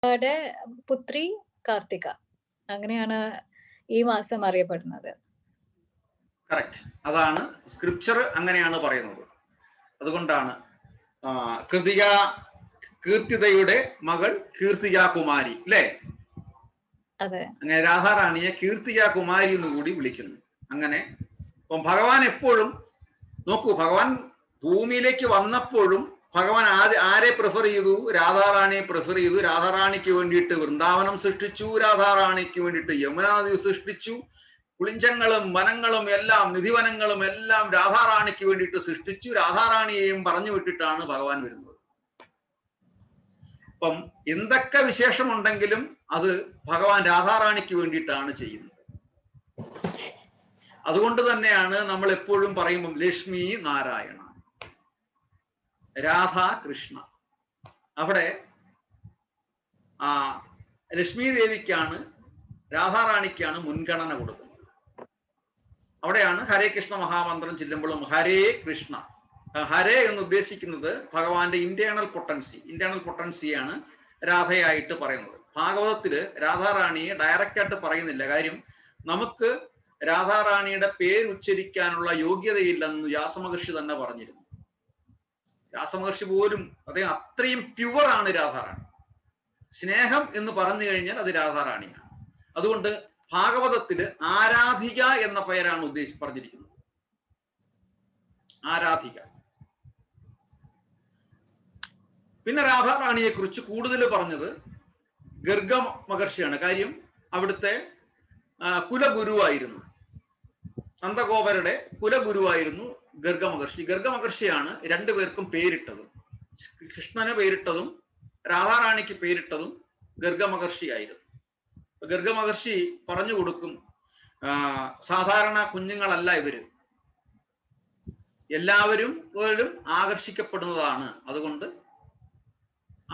പുത്രി കാർത്തിക. അങ്ങനെയാണ് ഈ മാസം അറിയപ്പെടുന്നത്. കറക്റ്റ്. അതാണ് സ്ക്രിപ്ചർ അങ്ങനെയാണ് പറയുന്നത്. അതുകൊണ്ടാണ് കീർത്തിതയുടെ മകൾ കീർത്തിക കുമാരി, അല്ലേ? അതെ. അങ്ങനെ രാധാറാണിയെ കീർത്തിക കുമാരി എന്ന് കൂടി വിളിക്കുന്നു. അങ്ങനെ അപ്പം ഭഗവാൻ എപ്പോഴും നോക്കൂ, ഭഗവാൻ ഭൂമിയിലേക്ക് വന്നപ്പോഴും ഭഗവാൻ ആരെ പ്രിഫർ ചെയ്തു? രാധാറാണിയെ പ്രിഫർ ചെയ്തു. രാധാറാണിക്ക് വേണ്ടിയിട്ട് വൃന്ദാവനം സൃഷ്ടിച്ചു, രാധാറാണിക്ക് വേണ്ടിയിട്ട് യമുനാ സൃഷ്ടിച്ചു, പുളിഞ്ചങ്ങളും വനങ്ങളും എല്ലാം നിധിവനങ്ങളും എല്ലാം രാധാറാണിക്ക് വേണ്ടിയിട്ട് സൃഷ്ടിച്ചു. രാധാറാണിയെയും പറഞ്ഞു വിട്ടിട്ടാണ് ഭഗവാൻ വരുന്നത്. അപ്പം എന്തൊക്കെ വിശേഷമുണ്ടെങ്കിലും അത് ഭഗവാൻ രാധാറാണിക്ക് വേണ്ടിയിട്ടാണ് ചെയ്യുന്നത്. അതുകൊണ്ട് തന്നെയാണ് നമ്മൾ എപ്പോഴും പറയുമ്പം ലക്ഷ്മി നാരായണ, രാധാ കൃഷ്ണ. അവിടെ ലക്ഷ്മി ദേവിക്കാണ്, രാധാറാണിക്കാണ് മുൻഗണന കൊടുക്കുന്നത്. അവിടെയാണ് ഹരേ കൃഷ്ണ മഹാമന്ത്രം ചെല്ലുമ്പോഴും ഹരേ കൃഷ്ണ, ഹരേ എന്ന് ഉദ്ദേശിക്കുന്നത് ഭഗവാന്റെ ഇന്റേണൽ പൊട്ടൻസിയാണ് രാധയായിട്ട് പറയുന്നത്. ഭാഗവതത്തില് രാധാറാണിയെ ഡയറക്റ്റ് ആയിട്ട് പറയുന്നില്ല. കാര്യം നമുക്ക് രാധാറാണിയുടെ പേര് ഉച്ചരിക്കാനുള്ള യോഗ്യതയില്ലെന്ന് വ്യാസമഹർഷി തന്നെ പറഞ്ഞിരുന്നു. വ്യാസമഹർഷി പോലും അദ്ദേഹം അത്രയും പ്യുവർ ആണ് രാധാറാണി. സ്നേഹം എന്ന് പറഞ്ഞു കഴിഞ്ഞാൽ അത് രാധാറാണിയാണ്. അതുകൊണ്ട് ഭാഗവതത്തില് ആരാധിക എന്ന പേരാണ് പറഞ്ഞിരിക്കുന്നത്. ആരാധിക. പിന്നെ രാധാറാണിയെ കുറിച്ച് കൂടുതൽ പറഞ്ഞത് ഗർഗ മഹർഷിയാണ്. കാര്യം അവിടുത്തെ കുലഗുരുവായിരുന്നു, നന്ദഗോപരുടെ കുലഗുരുവായിരുന്നു ഗർഗ മഹർഷി. ഗർഗ മഹർഷിയാണ് രണ്ടുപേർക്കും പേരിട്ടത്. കൃഷ്ണന് പേരിട്ടതും രാധാറാണിക്ക് പേരിട്ടതും ഗർഗ മഹർഷിയായിരുന്നു. ഗർഗ മഹർഷി പറഞ്ഞു കൊടുക്കും, സാധാരണ കുഞ്ഞുങ്ങളല്ല ഇവര്, എല്ലാവരും ആകർഷിക്കപ്പെടുന്നതാണ്. അതുകൊണ്ട്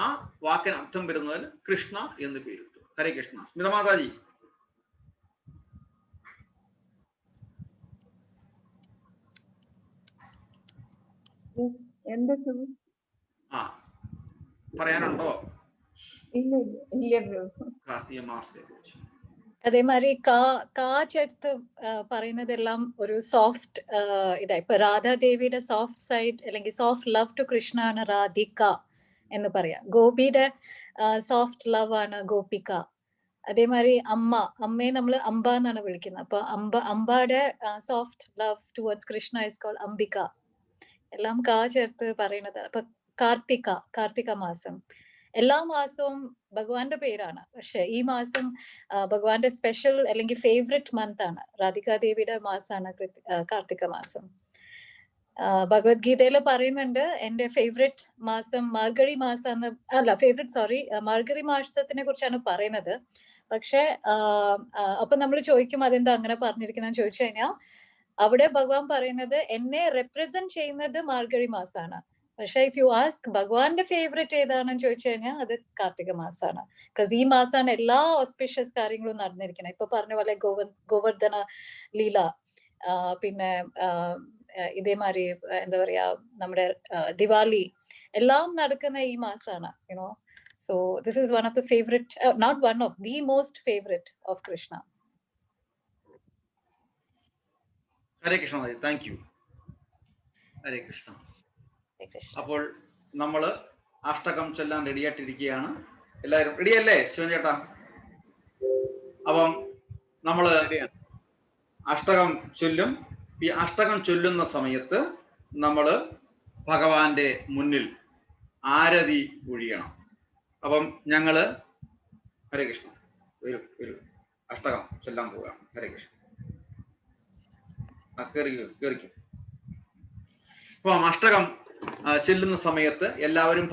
ആ വാക്കിന് അർത്ഥം വരുന്നതിൽ കൃഷ്ണ എന്ന് പേരിട്ടു. ഹരേ കൃഷ്ണ. സ്മിതമാതാജി. പറയാനുണ്ടോ? കാർത്തിക മാസത്തെ കുറിച്ച് അതേമാതിരി കാ ചേർത്ത് പറയുന്നതെല്ലാം ഒരു സോഫ്റ്റ് ഇതാ. ഇപ്പൊ രാധാദേവിയുടെ സോഫ്റ്റ് സൈഡ് അല്ലെങ്കിൽ സോഫ്റ്റ് ലവ് ടു കൃഷ്ണ ആണ് രാധിക എന്ന് പറയാം. ഗോപിയുടെ സോഫ്റ്റ് ലവ് ആണ് ഗോപിക. അതേമാതിരി അമ്മയെ നമ്മൾ അംബ എന്നാണ് വിളിക്കുന്നത്. അപ്പൊ അംബയുടെ soft love towards Krishna is called Ambika. എല്ലാം കാ ചേർത്ത് പറയുന്നത്. അപ്പൊ കാർത്തിക മാസം, എല്ലാ മാസവും ഭഗവാന്റെ പേരാണ്. പക്ഷെ ഈ മാസം ഭഗവാന്റെ സ്പെഷ്യൽ അല്ലെങ്കിൽ ഫേവറേറ്റ് മന്ത് ആണ്. രാധികാദേവിയുടെ മാസമാണ് കാർത്തിക മാസം. ഭഗവത്ഗീതയിൽ പറയുന്നുണ്ട് എന്റെ ഫേവറേറ്റ് മാസം മാർഗഴി മാസം, മാർഗഴി മാസത്തിനെ കുറിച്ചാണ് പറയുന്നത്. പക്ഷെ അപ്പൊ നമ്മൾ ചോദിക്കും അതെന്താ അങ്ങനെ പറഞ്ഞിരിക്കുന്ന ചോദിച്ചു കഴിഞ്ഞാൽ, അവിടെ ഭഗവാൻ പറയുന്നത് എന്നെ റെപ്രസെന്റ് ചെയ്യുന്നത് മാർഗഴി മാസമാണ്. പക്ഷെ ഇഫ് യു ആസ്ക് ഭഗവാന്റെ ഫേവറേറ്റ് ഏതാണെന്ന് ചോദിച്ചു കഴിഞ്ഞാൽ അത് കാർത്തിക മാസമാണ്. ബിക്കോസ് ഈ മാസമാണ് എല്ലാ ഓസ്പിഷ്യസ് കാര്യങ്ങളും നടന്നിരിക്കുന്നത്. ഇപ്പൊ പറഞ്ഞ പോലെ ഗോവർദ്ധന ലീല, പിന്നെ ഇതേമാതിരി എന്താ പറയാ നമ്മുടെ ദിവാലി എല്ലാം നടക്കുന്ന ഈ മാസമാണ്. You know, so this is one of the favourite, not one of the most favourite of Krishna. Hare Krishna. Thank you. Hare Krishna. അപ്പോൾ നമ്മള് അഷ്ടകം ചൊല്ലാൻ റെഡിയായിട്ടിരിക്കുകയാണ്. എല്ലാവരും റെഡിയല്ലേ ശിവൻ ചേട്ടാ? അപ്പം നമ്മള് അഷ്ടകം ചൊല്ലും. ഈ അഷ്ടകം ചൊല്ലുന്ന സമയത്ത് നമ്മള് ഭഗവാന്റെ മുന്നിൽ ആരതി ഒഴിയണം. അപ്പം ഞങ്ങള് ഹരേ കൃഷ്ണ ഒരു അഷ്ടകം ചൊല്ലാൻ പോവുകയാണ്. ഹരേ കൃഷ്ണ. കേറിക്കും. അപ്പം അഷ്ടകം ചെല്ലുന്ന സമയത്ത് എല്ലാവരും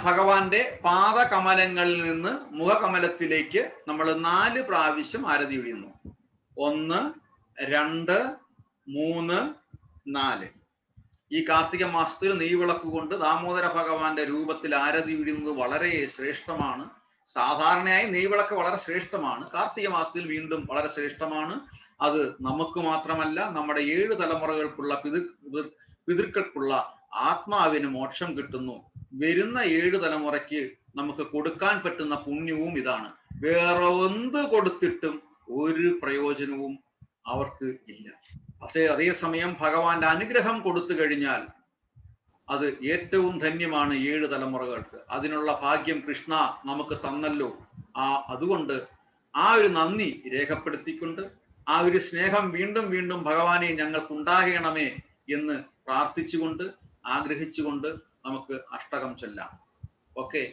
ഭഗവാന്റെ പാദകമലങ്ങളിൽ നിന്ന് മുഖകമലത്തിലേക്ക് നമ്മൾ 4 പ്രാവശ്യം ആരതി ഒഴിയുന്നു. 1, 2, 3, 4. ഈ കാർത്തിക മാസത്തിൽ നെയ്വിളക്ക് കൊണ്ട് ദാമോദര ഭഗവാന്റെ രൂപത്തിൽ ആരതി ഒഴിയുന്നത് വളരെ ശ്രേഷ്ഠമാണ്. സാധാരണയായി നെയ്വിളക്ക് വളരെ ശ്രേഷ്ഠമാണ്. കാർത്തിക മാസത്തിൽ വീണ്ടും വളരെ ശ്രേഷ്ഠമാണ്. അത് നമുക്ക് മാത്രമല്ല, നമ്മുടെ 7 തലമുറകൾക്കുള്ള പിതൃക്കൾക്കുള്ള ആത്മാവിന് മോക്ഷം കിട്ടുന്നു. വരുന്ന 7 തലമുറയ്ക്ക് നമുക്ക് കൊടുക്കാൻ പറ്റുന്ന പുണ്യവും ഇതാണ്. വേറെ എന്ത് കൊടുത്തിട്ടും ഒരു പ്രയോജനവും അവർക്ക് ഇല്ല. അതേസമയം ഭഗവാന്റെ അനുഗ്രഹം കൊടുത്തു കഴിഞ്ഞാൽ അത് ഏറ്റവും ധന്യമാണ് 7 തലമുറകൾക്ക്. അതിനുള്ള ഭാഗ്യം കൃഷ്ണ നമുക്ക് തന്നല്ലോ. അതുകൊണ്ട് ആ ഒരു നന്ദി രേഖപ്പെടുത്തിക്കൊണ്ട് ആ ഒരു സ്നേഹം വീണ്ടും വീണ്ടും ഭഗവാനെ ഞങ്ങൾക്ക് ഉണ്ടാകണമേ എന്ന് പ്രാർത്ഥിച്ചുകൊണ്ട് ആഗ്രഹിച്ചുകൊണ്ട് നമുക്ക് അഷ്ടകം ചൊല്ലാം. ഓക്കെ,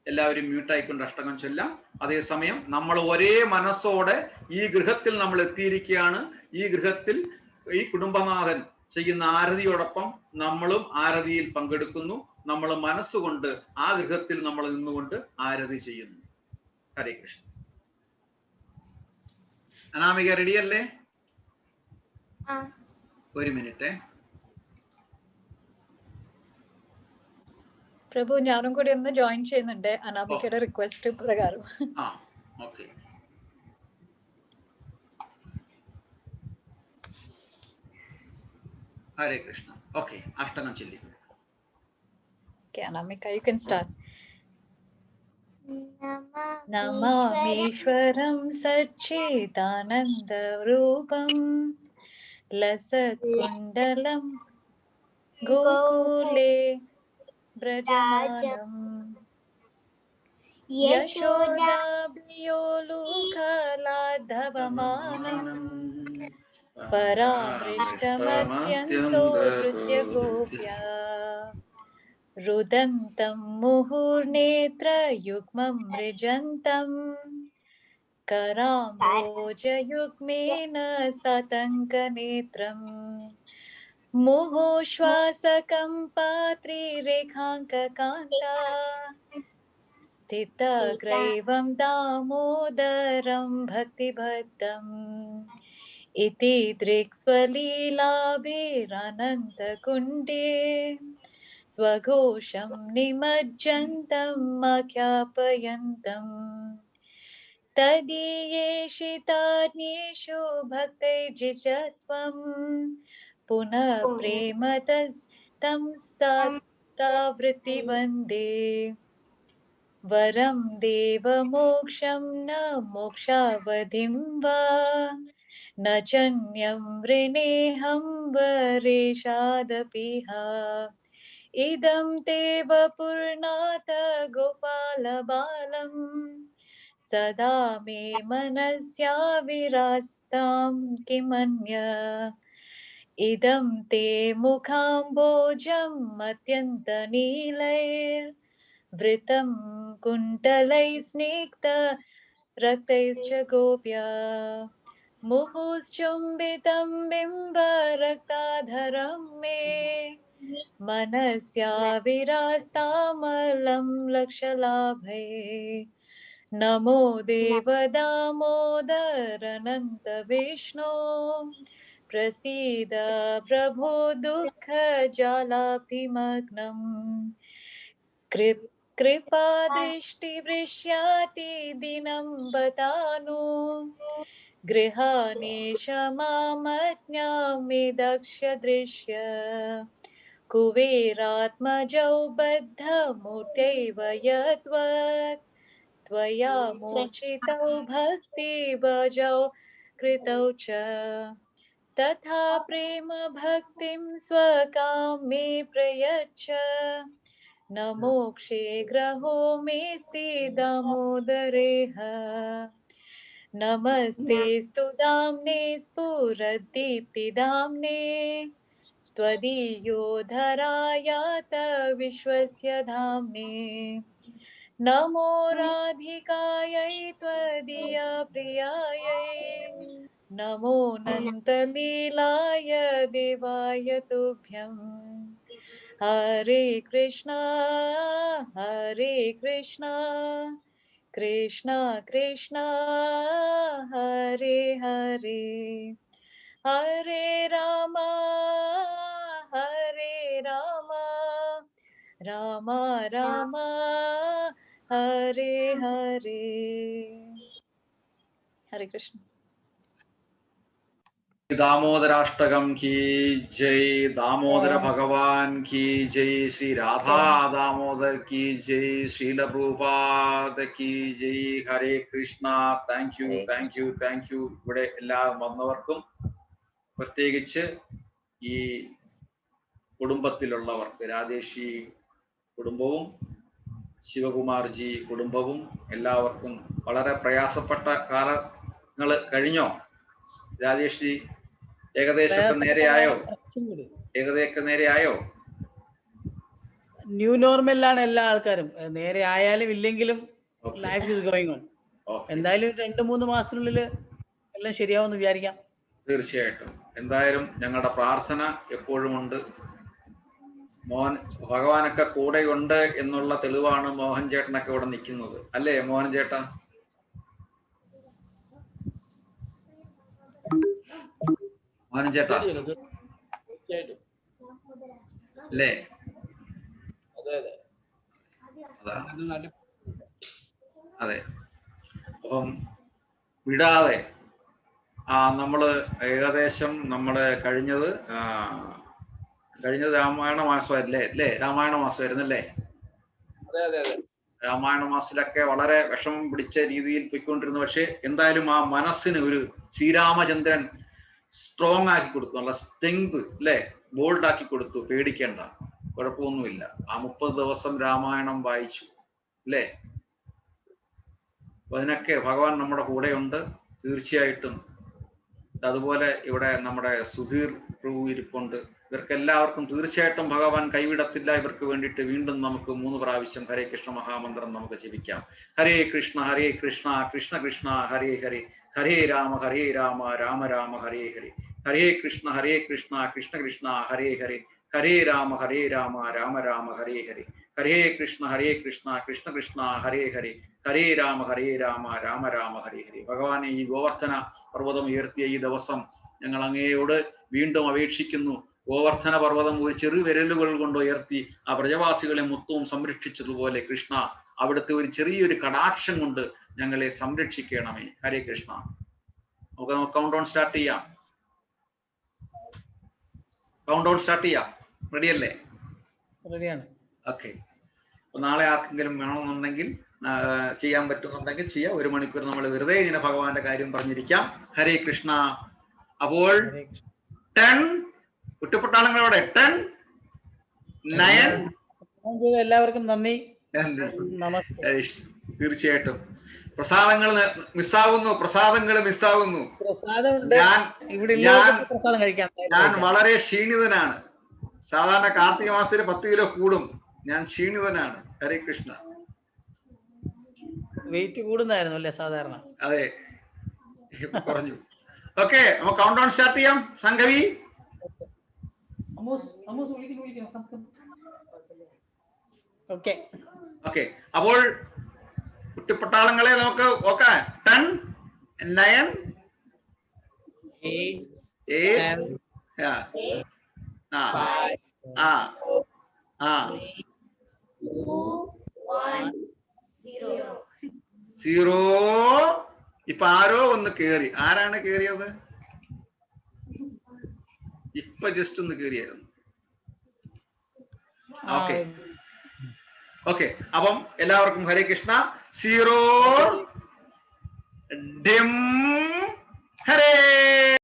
എല്ലാവരും മ്യൂട്ടായിക്കൊണ്ട് അഷ്ടകം ചൊല്ലാം. അതേസമയം നമ്മൾ ഒരേ മനസ്സോടെ ഈ ഗൃഹത്തിൽ നമ്മൾ എത്തിയിരിക്കുകയാണ്. ഈ ഗൃഹത്തിൽ ഈ കുടുംബനാഥൻ ചെയ്യുന്ന ആരതിയോടൊപ്പം നമ്മളും ആരതിയിൽ പങ്കെടുക്കുന്നു. നമ്മൾ മനസ്സുകൊണ്ട് ആ ഗൃഹത്തിൽ നമ്മൾ നിന്നുകൊണ്ട് ആരതി ചെയ്യുന്നു. ഹരേ കൃഷ്ണ. അനാമിക റെഡിയല്ലേ? ഒരു മിനിറ്റ് പ്രഭു, ഞാനും കൂടി ഒന്ന് ജോയിൻ ചെയ്യുന്നുണ്ട് അനാമികയുടെ റിക്വസ്റ്റ് പ്രകാരം. ഓക്കെ. ഹരേ കൃഷ്ണ. ഓക്കെ, അഷ്ടകം ചൊല്ലി. Okay, Anamika, you can start. നമാമീശ്വരം സച്ചിദാനന്ദരൂപം ലസത്കുണ്ടലം ഗോകുലേ വ്രജമാനം യശോദാഭിയോലുഖലാധവമാനം പരാമൃഷ്ടമത്യന്തോ ധൃത്യഗോപ്യാ രുദന്തം മുഹുർനേത്രയുഗ്മം മൃജന്തം कराम्भोजयुग्मेन सतङ्कनेत्रं मुहुश्वासकम्पात्रिरेखाङ्ककान्ता स्थितग्रैवं दामोदरं भक्तिभक्तम् इति दृक्स्वलीलाभिरानन्दकुण्डे स्वघोषं निमज्जन्तम् आख्यापयन्तम् तदीयेषितान्येषु भक्तैर्जिजत्वं पुनः प्रेमतस्तं सात्रावृत्ति वन्दे वरं देवमोक्षं न मोक्षावधिं वा न चन्यं वृणेऽहं वरेशादपिह इदं ते वपुर्नाथ गोपालबालम् सदा मे मनस्या विरास्तां किमन्य इदं ते मुखाम्बोजम् अत्यन्तनीलैर्वृतं कुण्डलैः स्निग्ध रक्तैश्च गोप्या मुहुश्चुम्बितं बिम्बरक्ताधरं मे मनस्या विरास्तामलं लक्षलाभे नमो देव दामोदर अनंत विष्णु प्रसीद प्रभो दुःख जालाब्धिमग्नम् कृपा दृष्टि वृष्याति दिनं बतानु गृहाणेश मामज्ञामि दक्ष दृश्य कुबेरात्मजौ बद्धमूर्त्यैव यद्वत् त्वया मोचितौ भक्तिभजौ कृतौ च तथा प्रेम भक्तिं स्वकां मे प्रयच्छ न मोक्षे ग्रहो मेऽस्ति दामोदरेह नमस्ते स्तुदाम्ने स्फुरद्दीप्तिदाम्ने त्वदीयोद्धरायात विश्वस्य धाम्ने नमो राधिकायै त्वदीया प्रियायै नमो नन्तलीलाय देवाय तुभ्यं हरे कृष्णा कृष्णा कृष्णा हरे हरे हरे राम राम राम हरे हरे. हरे कृष्ण. दामोदराष्टकम की जय, दामोदर भगवान की जय, श्री राधा दामोदर की जय, श्रील प्रभुपाद की जय. Hare Krishna. Thank you thank you thank you. ഇവിടെ എല്ലാ വന്നവർക്കും പ്രത്യേകിച്ച് ഈ കുടുംബത്തിലുള്ളവർക്ക്, രാജേഷി കുടുംബവും ശിവകുമാർജി കുടുംബവും എല്ലാവർക്കും വളരെ പ്രയാസപ്പെട്ട കാലങ്ങൾ കഴിഞ്ഞോ രാജേഷ്? ഏകദേശമൊക്കെ നേരെയായോ? ന്യൂ നോർമലിലാണ് എല്ലാ ആൾക്കാരും. നേരെ ആയാലും ഇല്ലെങ്കിലും ലൈഫ് ഈസ് ഗോയിങ് ഓൺ. എന്തായാലും 2-3 മാസത്തിനുള്ളിൽ എല്ലാം ശരിയാവുമെന്ന് വിചാരിക്കാം. തീർച്ചയായിട്ടും. എന്തായാലും ഞങ്ങളുടെ പ്രാർത്ഥന എപ്പോഴും ഉണ്ട്. ഭഗവാനൊക്കെ കൂടെയുണ്ട് എന്നുള്ള തെളിവാണ് മോഹൻ ചേട്ടനൊക്കെ ഇവിടെ നിൽക്കുന്നത്, അല്ലേ മോഹൻ ചേട്ടാ? മോഹൻ ചേട്ടാ അല്ലേ? അതെ. അപ്പം വിടാതെ നമ്മള് ഏകദേശം കഴിഞ്ഞത് രാമായണ മാസമല്ലേ? അല്ലേ? രാമായണ മാസമായിരുന്നല്ലേ? രാമായണ മാസത്തിലൊക്കെ വളരെ വിഷമം പിടിച്ച രീതിയിൽ പോയിക്കൊണ്ടിരുന്നു. പക്ഷെ എന്തായാലും ആ മനസ്സിന് ഒരു ശ്രീരാമചന്ദ്രൻ സ്ട്രോങ് ആക്കി കൊടുത്തു, നല്ല സ്ട്രെങ്ത് അല്ലേ, ബോൾഡ് ആക്കി കൊടുത്തു. പേടിക്കേണ്ട, കുഴപ്പമൊന്നുമില്ല. ആ 30 ദിവസം രാമായണം വായിച്ചു അല്ലേ? അപ്പൊ അതിനൊക്കെ ഭഗവാൻ നമ്മുടെ കൂടെയുണ്ട് തീർച്ചയായിട്ടും. അതുപോലെ ഇവിടെ നമ്മുടെ സുധീർ പ്രഭു ഇരിപ്പുണ്ട്. ഇവർക്കെല്ലാവർക്കും തീർച്ചയായിട്ടും ഭഗവാൻ കൈവിടത്തില്ല. ഇവർക്ക് വേണ്ടിയിട്ട് വീണ്ടും നമുക്ക് 3 പ്രാവശ്യം ഹരേ കൃഷ്ണ മഹാമന്ത്രം നമുക്ക് ജപിക്കാം. ഹരേ കൃഷ്ണ കൃഷ്ണ കൃഷ്ണ ഹരേ ഹരേ, ഹരേ രാമ രാമ രാമ ഹരേ ഹരേ, ഹരേ കൃഷ്ണ കൃഷ്ണ കൃഷ്ണ ഹരേ ഹരേ, ഹരേ രാമ രാമ രാമ ഹരേ ഹരേ, ഹരേ കൃഷ്ണ കൃഷ്ണ കൃഷ്ണ ഹരേ ഹരേ, ഹരേ രാമ രാമ രാമ ഹരേ ഹരേ. ഭഗവാനെ, ഈ ഗോവർദ്ധന പർവ്വതം ഉയർത്തിയ ഈ ദിവസം ഞങ്ങൾ അങ്ങയോട് വീണ്ടും അപേക്ഷിക്കുന്നു. ഗോവർദ്ധന പർവ്വതം ഒരു ചെറു വിരലുകൾ കൊണ്ട് ഉയർത്തി ആ പ്രജവാസികളെ മൊത്തവും സംരക്ഷിച്ചതുപോലെ കൃഷ്ണ, അവിടുത്തെ ഒരു ചെറിയൊരു കടാക്ഷം കൊണ്ട് ഞങ്ങളെ സംരക്ഷിക്കണമേ. ഹരേ കൃഷ്ണ. നമുക്ക് കൗണ്ട് ഡൗൺ സ്റ്റാർട്ട് ചെയ്യാം. റെഡിയല്ലേ? റെഡിയാണ്. ഓക്കെ. അപ്പൊ നാളെ ആർക്കെങ്കിലും വേണമെന്നുണ്ടെങ്കിൽ ചെയ്യാൻ പറ്റുന്നുണ്ടെങ്കിൽ ചെയ്യാം. 1 മണിക്കൂർ നമ്മൾ വെറുതെ ഇങ്ങനെ ഭഗവാന്റെ കാര്യം പറഞ്ഞിരിക്കാം. ഹരേ കൃഷ്ണ. അപ്പോൾ 10 കുട്ടിപ്പട്ടാളങ്ങളോടെ 10, 9. എല്ലാവർക്കും നന്ദി. തീർച്ചയായിട്ടും. പ്രസാദങ്ങൾ മിസ്സാവുന്നു. ഞാൻ വളരെ ക്ഷീണിതനാണ്. സാധാരണ കാർത്തിക മാസത്തിൽ 10 കിലോ കൂടും. ഞാൻ ക്ഷീണിതനാണ്. ഹരേ കൃഷ്ണ. വെയിറ്റ് കൂടുന്നായിരുന്നു അല്ലേ സാധാരണ? അതെ, കുറഞ്ഞു. ഓക്കെ, നമുക്ക് കൗണ്ട് ഡൗൺ സ്റ്റാർട്ട് ചെയ്യാം. സംഘവി. ഓക്കെ. അപ്പോൾ കുട്ടിപ്പട്ടാളങ്ങളെ നമുക്ക് നോക്കാം. 10, 9, 8, 0. ഇപ്പൊ ആരോ ഒന്ന് കേറി. ആരാണ് കേറിയത്? ഇപ്പൊ ജസ്റ്റ് ഒന്ന് കേറിയായിരുന്നു. ഓക്കെ. അപ്പം എല്ലാവർക്കും ഹരേ കൃഷ്ണ. 0 ഡിം ഹരേ.